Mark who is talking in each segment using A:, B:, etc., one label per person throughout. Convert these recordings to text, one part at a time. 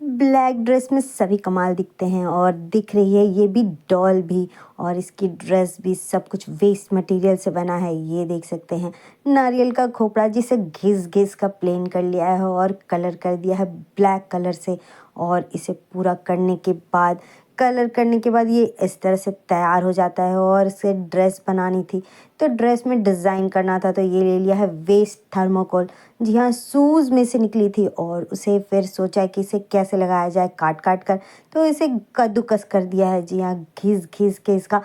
A: Black dress में सभी कमाल दिखते हैं और दिख रही है ये भी डॉल भी। और इसकी ड्रेस भी सब कुछ वेस्ट मटेरियल से बना है। ये देख सकते हैं नारियल का खोपड़ा जिसे घिस घिस का प्लेन कर लिया है और कलर कर दिया है ब्लैक कलर से। और इसे पूरा करने के बाद कलर करने के बाद ये इस तरह से तैयार हो जाता है। और इसे ड्रेस बनानी थी तो ड्रेस में डिज़ाइन करना था तो ये ले लिया है वेस्ट थर्मोकोल। जी हाँ, शूज़ में से निकली थी और उसे फिर सोचा कि इसे कैसे लगाया जाए काट काट कर। तो इसे कद्दूकस कर दिया है। जी हाँ, घिस घिस के इसका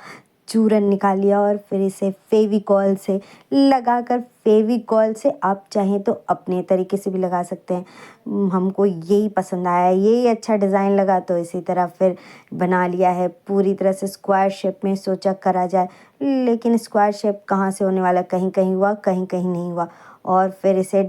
A: चूरन निकाल लिया और फिर इसे फेविकॉल से लगाकर, फेविकॉल से आप चाहें तो अपने तरीके से भी लगा सकते हैं। हमको यही पसंद आया, यही अच्छा डिज़ाइन लगा तो इसी तरह फिर बना लिया है पूरी तरह से स्क्वायर शेप में। सोचा करा जाए, लेकिन स्क्वायर शेप कहाँ से होने वाला, कहीं कहीं हुआ कहीं कहीं नहीं हुआ। और फिर इसे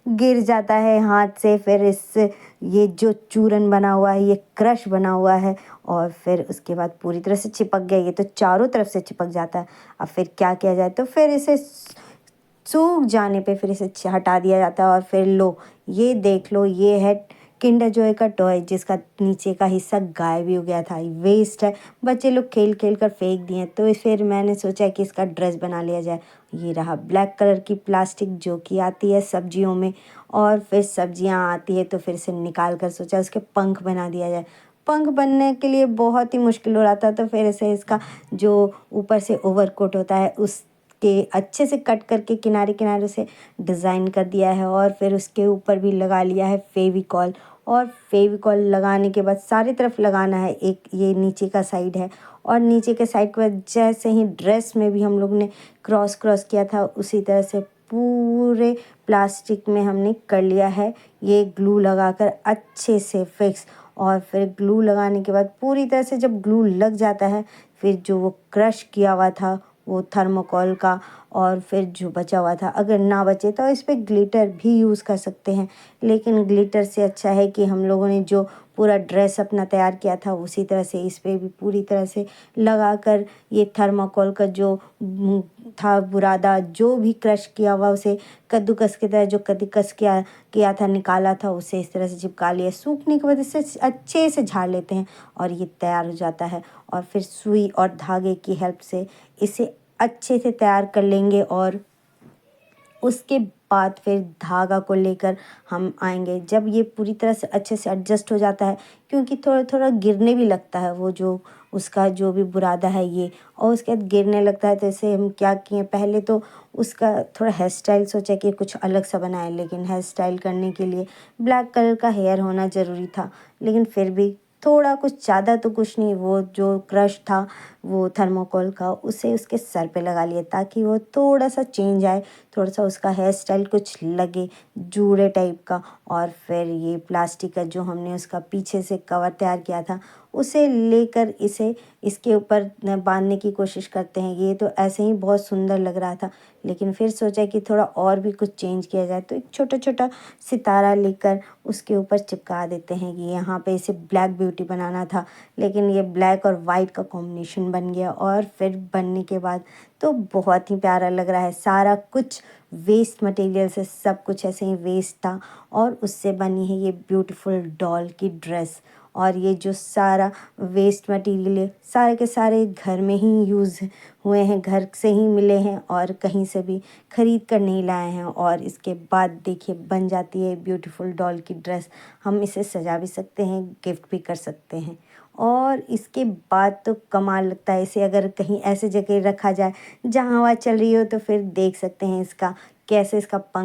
A: गिर जाता है हाथ से। फिर इससे ये जो चूरन बना हुआ है, ये क्रश बना हुआ है और फिर उसके बाद पूरी तरह से चिपक गया। ये तो चारों तरफ से चिपक जाता है। अब फिर क्या किया जाए, तो फिर इसे सूख जाने पे फिर इसे हटा दिया जाता है। और फिर लो, ये देख लो, ये है किंडर जॉय का टॉय जिसका नीचे का हिस्सा गायब ही हो गया था। वेस्ट है, बच्चे लोग खेल खेल कर फेंक दिए। तो फिर मैंने सोचा कि इसका ड्रेस बना लिया जाए। ये रहा ब्लैक कलर की प्लास्टिक जो कि आती है सब्जियों में। और फिर सब्जियां आती है तो फिर इसे निकाल कर सोचा उसके पंख बना दिया जाए। पंख बनने के लिए बहुत ही मुश्किल हो रहा था तो फिर इसे इसका जो ऊपर से ओवरकोट होता है उस के अच्छे से कट करके किनारे किनारे से डिज़ाइन कर दिया है। और फिर उसके ऊपर भी लगा लिया है फेविकॉल। और फेविकॉल लगाने के बाद सारी तरफ लगाना है। एक ये नीचे का साइड है और नीचे के साइड के बाद जैसे ही ड्रेस में भी हम लोग ने क्रॉस क्रॉस किया था उसी तरह से पूरे प्लास्टिक में हमने कर लिया है ये ग्लू लगाकर अच्छे से फिक्स। और फिर ग्लू लगाने के बाद पूरी तरह से जब ग्लू लग जाता है, फिर जो वो क्रश किया हुआ था वो थर्मोकोल का, और फिर जो बचा हुआ था, अगर ना बचे तो इस पे ग्लिटर भी यूज़ कर सकते हैं। लेकिन ग्लिटर से अच्छा है कि हम लोगों ने जो पूरा ड्रेस अपना तैयार किया था उसी तरह से इस पे भी पूरी तरह से लगाकर ये थर्माकोल का जो था बुरादा जो भी क्रश किया हुआ उसे कद्दूकस की तरह जो कद्दूकस किया किया था निकाला था उसे इस तरह से चिपका लिया। सूखने के बाद इसे अच्छे से झाड़ लेते हैं और ये तैयार हो जाता है। और फिर सुई और धागे की हेल्प से इसे अच्छे से तैयार कर लेंगे। और उसके बाद फिर धागा को लेकर हम आएंगे जब ये पूरी तरह से अच्छे से एडजस्ट हो जाता है, क्योंकि थोड़ा थोड़ा गिरने भी लगता है वो जो उसका जो भी बुरादा है ये, और उसके बाद गिरने लगता है। तो इसे हम क्या किए, पहले तो उसका थोड़ा हेयर स्टाइल सोचा कि कुछ अलग सा बनाए, लेकिन हेयर स्टाइल करने के लिए ब्लैक कलर का हेयर होना ज़रूरी था। लेकिन फिर भी थोड़ा कुछ ज़्यादा तो कुछ नहीं, वो जो क्रश था वो थर्मोकोल का उसे उसके सर पे लगा लिया ताकि वो थोड़ा सा चेंज आए, थोड़ा सा उसका हेयर स्टाइल कुछ लगे जूड़े टाइप का। और फिर ये प्लास्टिक का जो हमने उसका पीछे से कवर तैयार किया था उसे लेकर इसे इसके ऊपर बांधने की कोशिश करते हैं। ये तो ऐसे ही बहुत सुंदर लग रहा था, लेकिन फिर सोचा कि थोड़ा और भी कुछ चेंज किया जाए, तो एक छोटा छोटा सितारा लेकर उसके ऊपर चिपका देते हैं कि यहाँ पे इसे ब्लैक ब्यूटी बनाना था, लेकिन ये ब्लैक और वाइट का कॉम्बिनेशन बन गया। और फिर बनने के बाद तो बहुत ही प्यारा लग रहा है। सारा कुछ वेस्ट मटेरियल से, सब कुछ ऐसे ही वेस्ट था और उससे बनी है ये ब्यूटीफुल डॉल की ड्रेस। और ये जो सारा वेस्ट मटेरियल है सारे के सारे घर में ही यूज़ हुए हैं, घर से ही मिले हैं और कहीं से भी ख़रीद कर नहीं लाए हैं। और इसके बाद देखिए बन जाती है ब्यूटीफुल डॉल की ड्रेस। हम इसे सजा भी सकते हैं, गिफ्ट भी कर सकते हैं। और इसके बाद तो कमाल लगता है। इसे अगर कहीं ऐसे जगह रखा जाए जहाँ हवा चल रही हो तो फिर देख सकते हैं इसका कैसे इसका पंख